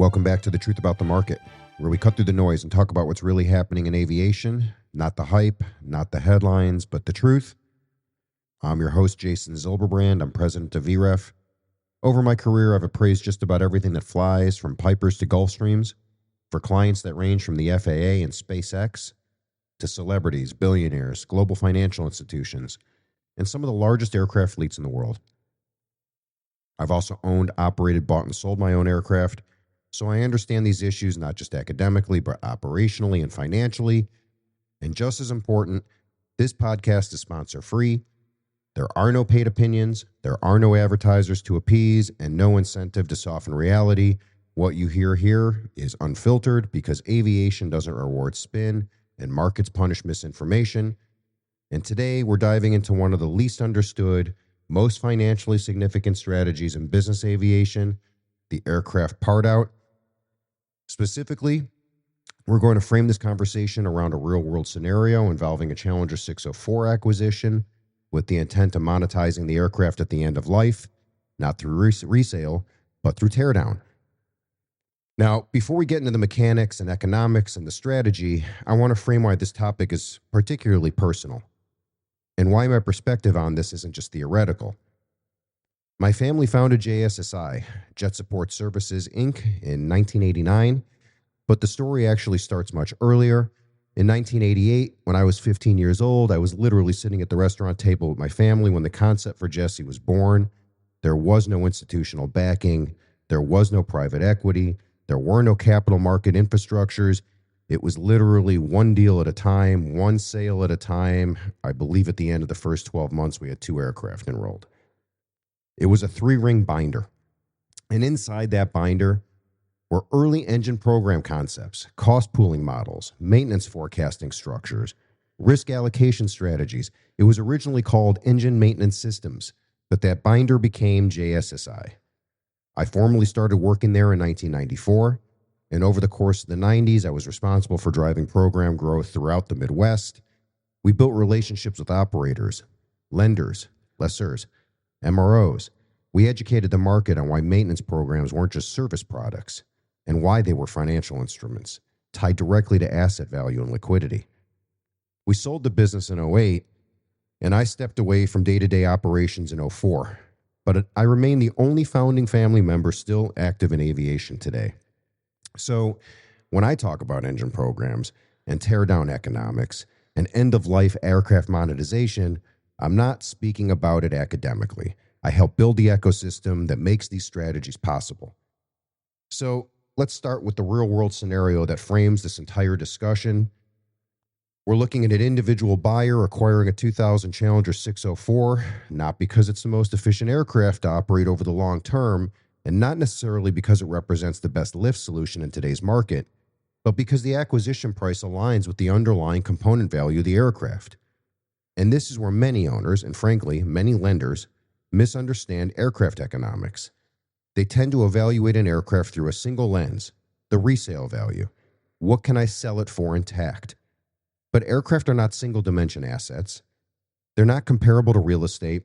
Welcome back to The Truth About the Market, where we cut through the noise and talk about what's really happening in aviation, not the hype, not the headlines, but the truth. I'm your host, Jason Zilberbrand. I'm president of VREF. Over my career, I've appraised just about everything that flies, from Pipers to Gulfstreams, for clients that range from the FAA and SpaceX to celebrities, billionaires, global financial institutions, and some of the largest aircraft fleets in the world. I've also owned, operated, bought, and sold my own aircraft, so I understand these issues not just academically, but operationally and financially. And just as important, this podcast is sponsor-free. There are no paid opinions, there are no advertisers to appease, and no incentive to soften reality. What you hear here is unfiltered because aviation doesn't reward spin and markets punish misinformation. And today we're diving into one of the least understood, most financially significant strategies in business aviation, the aircraft part-out. Specifically, we're going to frame this conversation around a real-world scenario involving a Challenger 604 acquisition with the intent of monetizing the aircraft at the end of life, not through resale, but through teardown. Now, before we get into the mechanics and economics and the strategy, I want to frame why this topic is particularly personal and why my perspective on this isn't just theoretical. My family founded JSSI, Jet Support Services, Inc., in 1989, but the story actually starts much earlier. In 1988, when I was 15 years old, I was literally sitting at the restaurant table with my family when the concept for Jesse was born. There was no institutional backing. There was no private equity. There were no capital market infrastructures. It was literally one deal at a time, one sale at a time. I believe at the end of the first 12 months, we had 2 aircraft enrolled. It was a 3-ring binder. And inside that binder were early engine program concepts, cost pooling models, maintenance forecasting structures, risk allocation strategies. It was originally called Engine Maintenance Systems, but that binder became JSSI. I formally started working there in 1994, and over the course of the 90s, I was responsible for driving program growth throughout the Midwest. We built relationships with operators, lenders, lessors, MROs. We educated the market on why maintenance programs weren't just service products and why they were financial instruments tied directly to asset value and liquidity. We sold the business in 2008, and I stepped away from day-to-day operations in 2004. But I remain the only founding family member still active in aviation today. So when I talk about engine programs and teardown economics and end-of-life aircraft monetization, I'm not speaking about it academically. I help build the ecosystem that makes these strategies possible. So let's start with the real-world scenario that frames this entire discussion. We're looking at an individual buyer acquiring a 2000 Challenger 604, not because it's the most efficient aircraft to operate over the long term, and not necessarily because it represents the best lift solution in today's market, but because the acquisition price aligns with the underlying component value of the aircraft. And this is where many owners, and frankly, many lenders, misunderstand aircraft economics. They tend to evaluate an aircraft through a single lens, the resale value. What can I sell it for intact? But aircraft are not single-dimension assets. They're not comparable to real estate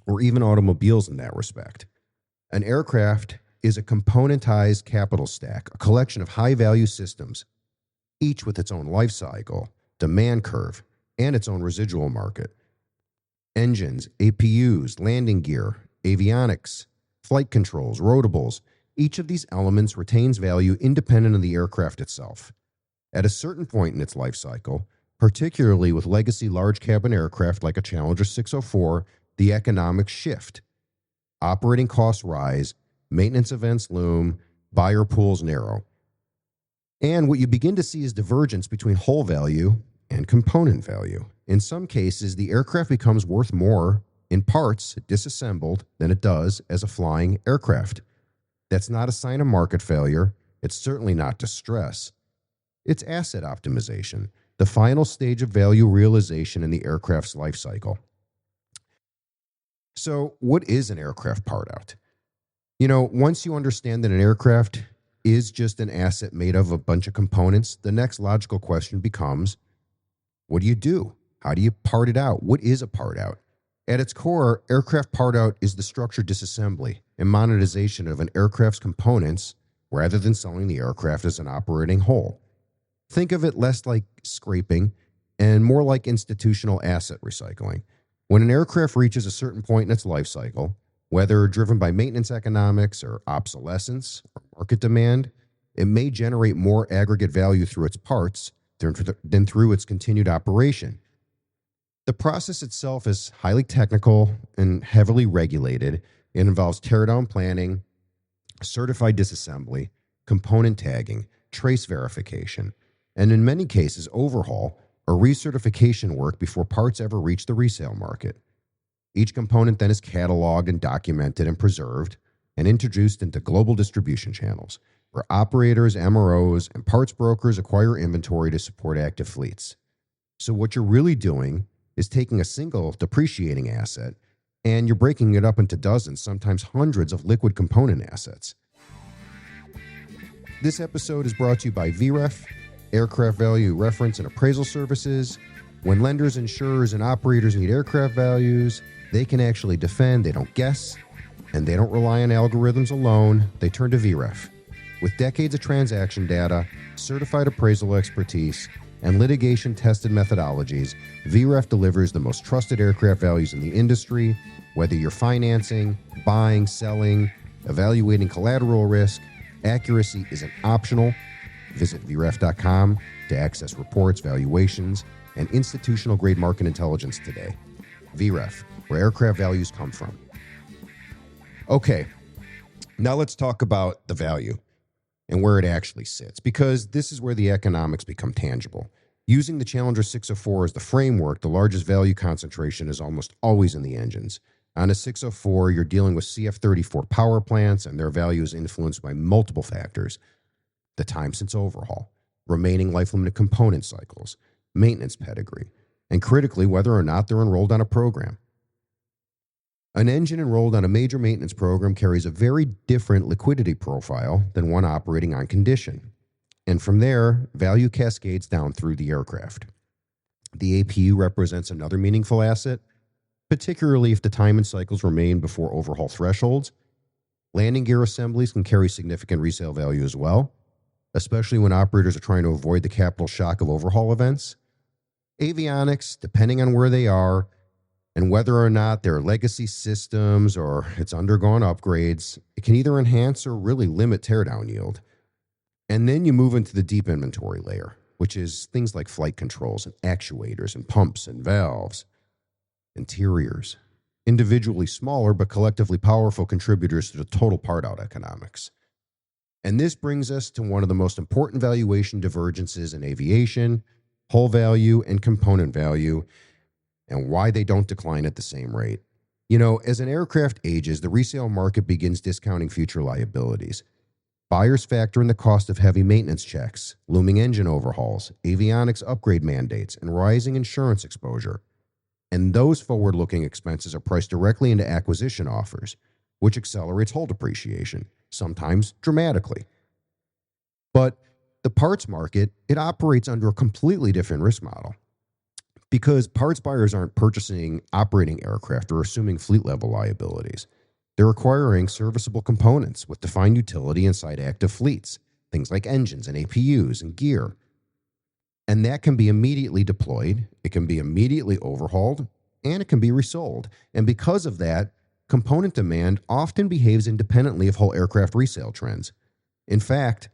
or even automobiles in that respect. An aircraft is a componentized capital stack, a collection of high-value systems, each with its own life cycle, demand curve, and its own residual market. Engines, APUs, landing gear, avionics, flight controls, rotables, each of these elements retains value independent of the aircraft itself. At a certain point in its life cycle, particularly with legacy large cabin aircraft like a Challenger 604, the economics shift. Operating costs rise, maintenance events loom, buyer pools narrow. And what you begin to see is divergence between whole value and component value. In some cases, the aircraft becomes worth more in parts disassembled than it does as a flying aircraft. That's not a sign of market failure. It's certainly not distress. It's asset optimization, the final stage of value realization in the aircraft's life cycle. So, what is an aircraft part-out? Once you understand that an aircraft is just an asset made of a bunch of components, the next logical question becomes, what do you do? How do you part it out? What is a part-out? At its core, aircraft part-out is the structured disassembly and monetization of an aircraft's components rather than selling the aircraft as an operating whole. Think of it less like scraping and more like institutional asset recycling. When an aircraft reaches a certain point in its life cycle, whether driven by maintenance economics or obsolescence or market demand, it may generate more aggregate value through its parts than through its continued operation. The process itself is highly technical and heavily regulated. It involves teardown planning, certified disassembly, component tagging, trace verification, and in many cases, overhaul or recertification work before parts ever reach the resale market. Each component then is cataloged and documented and preserved and introduced into global distribution channels, where operators, MROs, and parts brokers acquire inventory to support active fleets. So what you're really doing is taking a single depreciating asset and you're breaking it up into dozens, sometimes hundreds of liquid component assets. This episode is brought to you by VREF, Aircraft Value Reference and Appraisal Services. When lenders, insurers, and operators need aircraft values, they can actually defend, they don't guess, and they don't rely on algorithms alone. They turn to VREF. With decades of transaction data, certified appraisal expertise, and litigation-tested methodologies, VREF delivers the most trusted aircraft values in the industry, whether you're financing, buying, selling, evaluating collateral risk. Accuracy isn't optional. Visit VREF.com to access reports, valuations, and institutional-grade market intelligence today. VREF, where aircraft values come from. Okay, now let's talk about the value and where it actually sits, because this is where the economics become tangible. Using the Challenger 604 as the framework, the largest value concentration is almost always in the engines. On a 604, you're dealing with CF34 power plants, and their value is influenced by multiple factors: the time since overhaul, remaining life-limited component cycles, maintenance pedigree, and critically, whether or not they're enrolled on a program. An engine enrolled on a major maintenance program carries a very different liquidity profile than one operating on condition. And from there, value cascades down through the aircraft. The APU represents another meaningful asset, particularly if the time and cycles remain before overhaul thresholds. Landing gear assemblies can carry significant resale value as well, especially when operators are trying to avoid the capital shock of overhaul events. Avionics, depending on where they are and whether or not they're legacy systems or it's undergone upgrades, it can either enhance or really limit teardown yield. And then you move into the deep inventory layer, which is things like flight controls and actuators and pumps and valves, interiors, individually smaller but collectively powerful contributors to the total part-out economics. And this brings us to one of the most important valuation divergences in aviation: whole value and component value, and why they don't decline at the same rate. You know, as an aircraft ages, the resale market begins discounting future liabilities. Buyers factor in the cost of heavy maintenance checks, looming engine overhauls, avionics upgrade mandates, and rising insurance exposure. And those forward-looking expenses are priced directly into acquisition offers, which accelerates whole depreciation, sometimes dramatically. But the parts market, it operates under a completely different risk model, because parts buyers aren't purchasing operating aircraft or assuming fleet-level liabilities. They're acquiring serviceable components with defined utility inside active fleets, things like engines and APUs and gear. And that can be immediately deployed, it can be immediately overhauled, and it can be resold. And because of that, component demand often behaves independently of whole aircraft resale trends. In fact,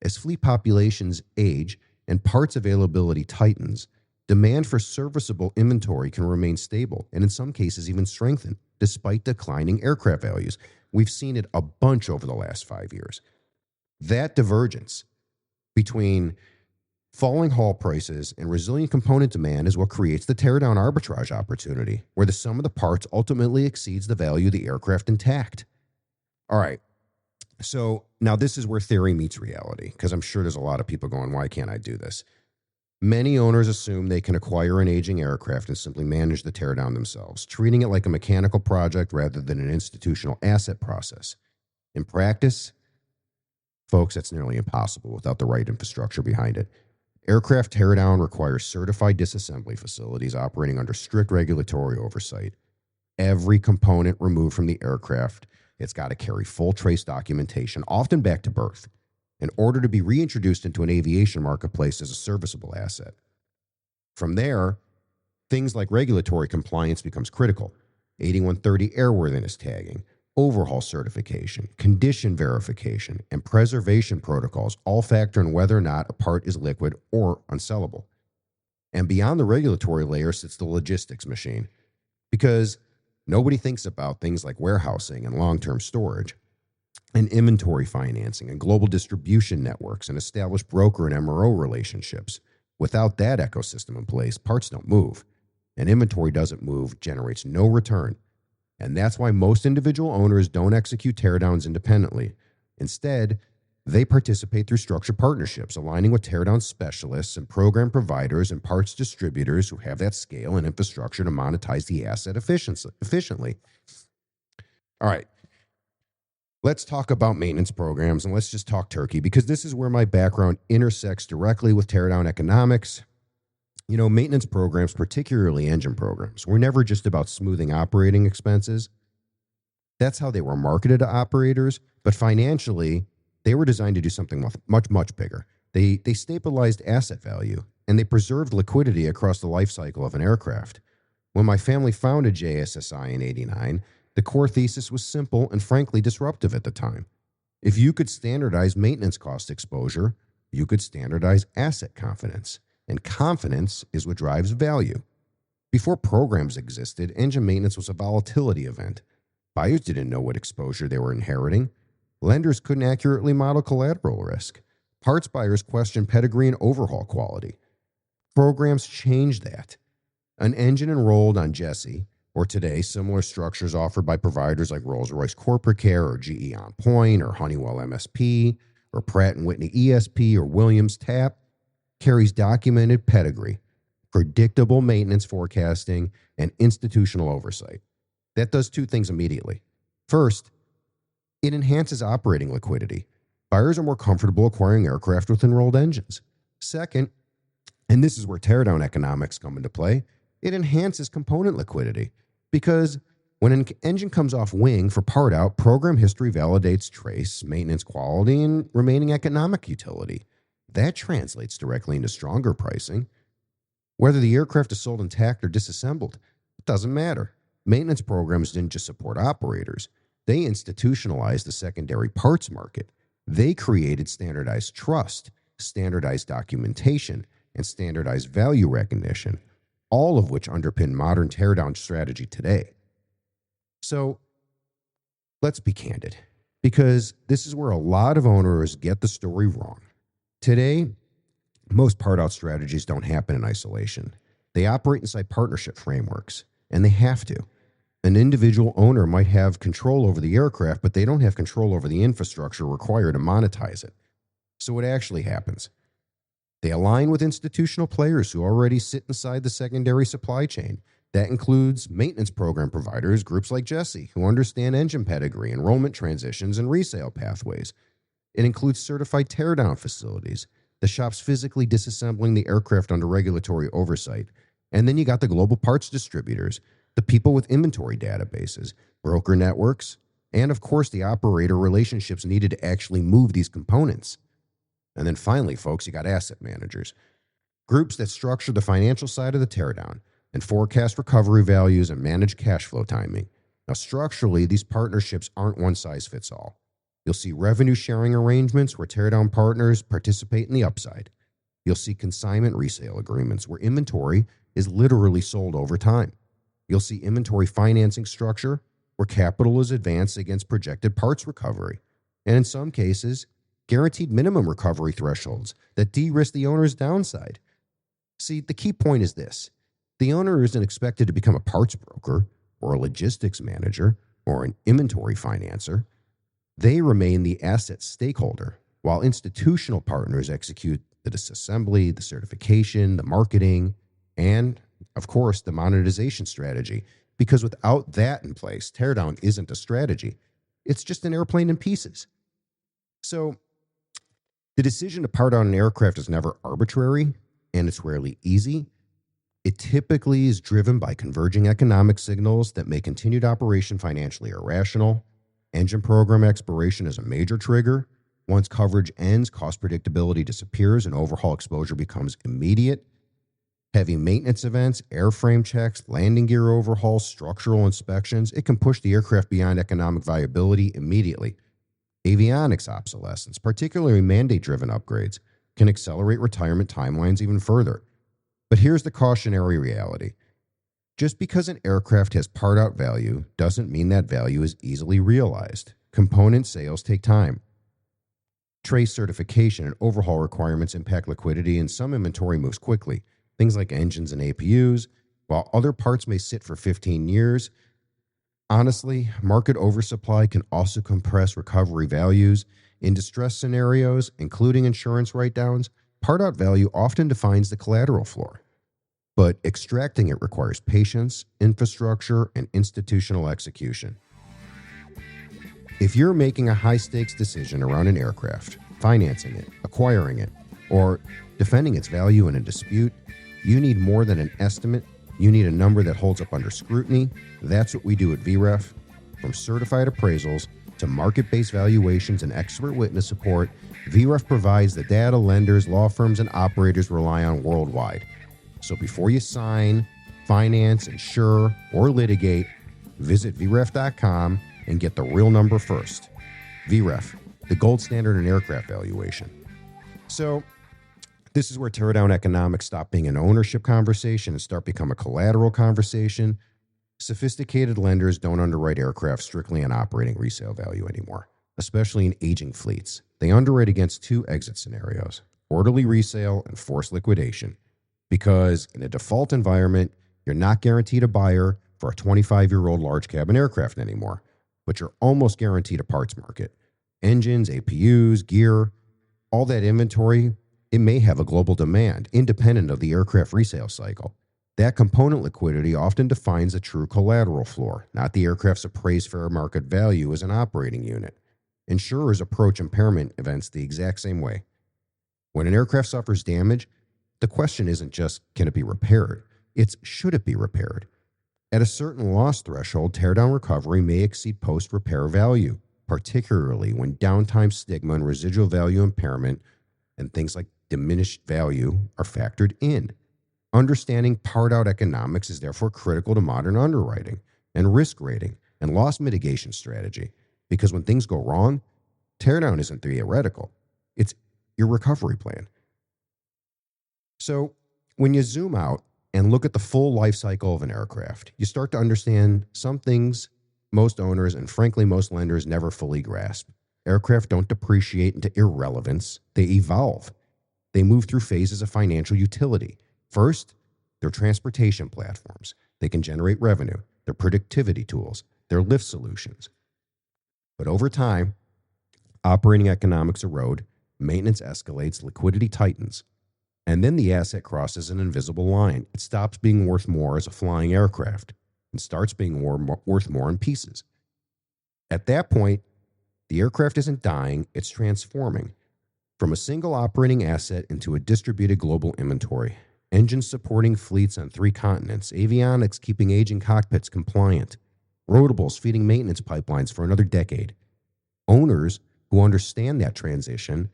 as fleet populations age and parts availability tightens, demand for serviceable inventory can remain stable and in some cases even strengthen despite declining aircraft values. We've seen it a bunch over the last 5 years. That divergence between falling haul prices and resilient component demand is what creates the teardown arbitrage opportunity, where the sum of the parts ultimately exceeds the value of the aircraft intact. All right, so now this is where theory meets reality, because I'm sure there's a lot of people going, why can't I do this? Many owners assume they can acquire an aging aircraft and simply manage the teardown themselves, treating it like a mechanical project rather than an institutional asset process. In practice, folks, that's nearly impossible without the right infrastructure behind it. Aircraft teardown requires certified disassembly facilities operating under strict regulatory oversight. Every component removed from the aircraft it's got to carry full trace documentation, often back to birth, in order to be reintroduced into an aviation marketplace as a serviceable asset. From there, things like regulatory compliance becomes critical. 8130 airworthiness tagging, overhaul certification, condition verification, and preservation protocols all factor in whether or not a part is liquid or unsellable. And beyond the regulatory layer sits the logistics machine, because nobody thinks about things like warehousing and long-term storage and inventory financing and global distribution networks and established broker and MRO relationships. Without that ecosystem in place, parts don't move. And inventory doesn't move, generates no return. And that's why most individual owners don't execute teardowns independently. Instead, they participate through structured partnerships, aligning with teardown specialists and program providers and parts distributors who have that scale and infrastructure to monetize the asset efficiently. All right. Let's talk about maintenance programs, and let's just talk turkey, because this is where my background intersects directly with teardown economics. You know, maintenance programs, particularly engine programs, were never just about smoothing operating expenses. That's how they were marketed to operators, but financially, they were designed to do something much, much bigger. They stabilized asset value, and they preserved liquidity across the life cycle of an aircraft. When my family founded JSSI in '89, the core thesis was simple and frankly disruptive at the time. If you could standardize maintenance cost exposure, you could standardize asset confidence. And confidence is what drives value. Before programs existed, engine maintenance was a volatility event. Buyers didn't know what exposure they were inheriting. Lenders couldn't accurately model collateral risk. Parts buyers questioned pedigree and overhaul quality. Programs changed that. An engine enrolled on Jesse, or today, similar structures offered by providers like Rolls-Royce Corporate Care or GE On Point or Honeywell MSP or Pratt & Whitney ESP or Williams TAP, carries documented pedigree, predictable maintenance forecasting, and institutional oversight. That does two things immediately. First, it enhances operating liquidity. Buyers are more comfortable acquiring aircraft with enrolled engines. Second, and this is where teardown economics come into play, it enhances component liquidity, because when an engine comes off wing for part out, program history validates trace, maintenance quality, and remaining economic utility. That translates directly into stronger pricing. Whether the aircraft is sold intact or disassembled, it doesn't matter. Maintenance programs didn't just support operators. They institutionalized the secondary parts market. They created standardized trust, standardized documentation, and standardized value recognition, all of which underpin modern teardown strategy today. So let's be candid, because this is where a lot of owners get the story wrong. Today, most part-out strategies don't happen in isolation. They operate inside partnership frameworks, and they have to. An individual owner might have control over the aircraft, but they don't have control over the infrastructure required to monetize it. So what actually happens? They align with institutional players who already sit inside the secondary supply chain. That includes maintenance program providers, groups like Jesse, who understand engine pedigree, enrollment transitions, and resale pathways. It includes certified teardown facilities, the shops physically disassembling the aircraft under regulatory oversight. And then you got the global parts distributors, the people with inventory databases, broker networks, and of course the operator relationships needed to actually move these components. And then finally, folks, you got asset managers, groups that structure the financial side of the teardown and forecast recovery values and manage cash flow timing. Now, structurally, these partnerships aren't one size fits all. You'll see revenue sharing arrangements where teardown partners participate in the upside. You'll see consignment resale agreements where inventory is literally sold over time. You'll see inventory financing structure where capital is advanced against projected parts recovery. And in some cases, guaranteed minimum recovery thresholds that de-risk the owner's downside. See, the key point is this. The owner isn't expected to become a parts broker or a logistics manager or an inventory financer. They remain the asset stakeholder, while institutional partners execute the disassembly, the certification, the marketing, and, of course, the monetization strategy. Because without that in place, teardown isn't a strategy. It's just an airplane in pieces. So the decision to part out an aircraft is never arbitrary, and it's rarely easy. It typically is driven by converging economic signals that make continued operation financially irrational. Engine program expiration is a major trigger. Once coverage ends, cost predictability disappears and overhaul exposure becomes immediate. Heavy maintenance events, airframe checks, landing gear overhauls, structural inspections, it can push the aircraft beyond economic viability immediately. Avionics obsolescence, particularly mandate-driven upgrades, can accelerate retirement timelines even further. But here's the cautionary reality. Just because an aircraft has part-out value doesn't mean that value is easily realized. Component sales take time. Trace certification and overhaul requirements impact liquidity, and some inventory moves quickly. Things like engines and APUs, while other parts may sit for 15 years. Honestly, market oversupply can also compress recovery values. In distress scenarios, including insurance write-downs, part-out value often defines the collateral floor. But extracting it requires patience, infrastructure, and institutional execution. If you're making a high-stakes decision around an aircraft, financing it, acquiring it, or defending its value in a dispute, you need more than an estimate. You need a number that holds up under scrutiny. That's what we do at VREF. From certified appraisals to market-based valuations and expert witness support, VREF provides the data lenders, law firms, and operators rely on worldwide. So before you sign, finance, insure, or litigate, visit VREF.com and get the real number first. VREF, the gold standard in aircraft valuation. So this is where teardown economics stop being an ownership conversation and start become a collateral conversation. Sophisticated lenders don't underwrite aircraft strictly on operating resale value anymore, especially in aging fleets. They underwrite against two exit scenarios, orderly resale and forced liquidation, because in a default environment, you're not guaranteed a buyer for a 25-year-old large cabin aircraft anymore, but you're almost guaranteed a parts market. Engines, APUs, gear, all that inventory, it may have a global demand, independent of the aircraft resale cycle. That component liquidity often defines a true collateral floor, not the aircraft's appraised fair market value as an operating unit. Insurers approach impairment events the exact same way. When an aircraft suffers damage, the question isn't just, can it be repaired? It's, should it be repaired? At a certain loss threshold, teardown recovery may exceed post-repair value, particularly when downtime stigma and residual value impairment and things like diminished value are factored in. Understanding part-out economics is therefore critical to modern underwriting and risk rating and loss mitigation strategy, because when things go wrong, teardown isn't theoretical. It's your recovery plan. So when you zoom out and look at the full life cycle of an aircraft, you start to understand some things most owners and frankly most lenders never fully grasp. Aircraft don't depreciate into irrelevance. They evolve. They move through phases of financial utility. First, they're transportation platforms. They can generate revenue. They're productivity tools. They're lift solutions. But over time, operating economics erode, maintenance escalates, liquidity tightens. And then the asset crosses an invisible line. It stops being worth more as a flying aircraft and starts being worth more in pieces. At that point, the aircraft isn't dying, it's transforming from a single operating asset into a distributed global inventory. Engines supporting fleets on 3 continents, avionics keeping aging cockpits compliant, rotables feeding maintenance pipelines for another decade. Owners who understand that transition,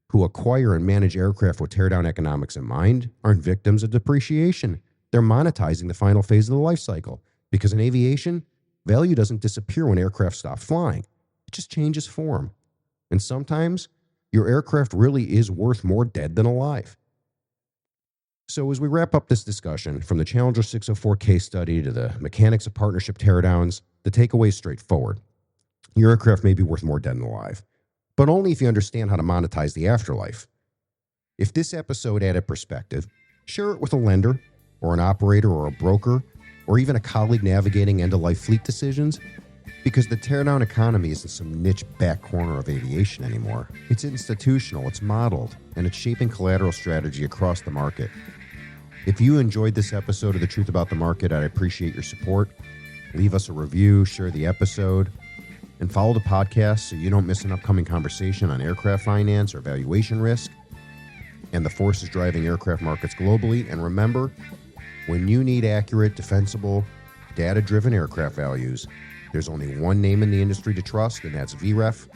who acquire and manage aircraft with teardown economics in mind, aren't victims of depreciation. They're monetizing the final phase of the life cycle, because in aviation, value doesn't disappear when aircraft stop flying. It just changes form. And sometimes your aircraft really is worth more dead than alive. So as we wrap up this discussion, from the Challenger 604 case study to the mechanics of partnership teardowns, the takeaway is straightforward. Your aircraft may be worth more dead than alive, but only if you understand how to monetize the afterlife. If this episode added perspective, share it with a lender or an operator or a broker or even a colleague navigating end-of-life fleet decisions, because the teardown economy isn't some niche back corner of aviation anymore. It's institutional, it's modeled, and it's shaping collateral strategy across the market. If you enjoyed this episode of The Truth About the Market, I'd appreciate your support. Leave us a review, share the episode, and follow the podcast so you don't miss an upcoming conversation on aircraft finance or valuation risk and the forces driving aircraft markets globally. And remember, when you need accurate, defensible, data-driven aircraft values, There's only one name in the industry to trust, and that's VREF.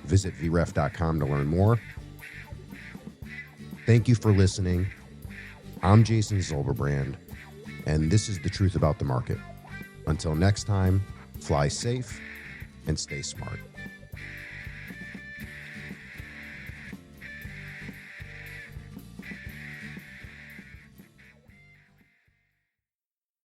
Visit VREF.com to learn more. Thank you for listening. I'm Jason Zilberbrand, and this is the truth about the market. Until next time, fly safe and stay smart.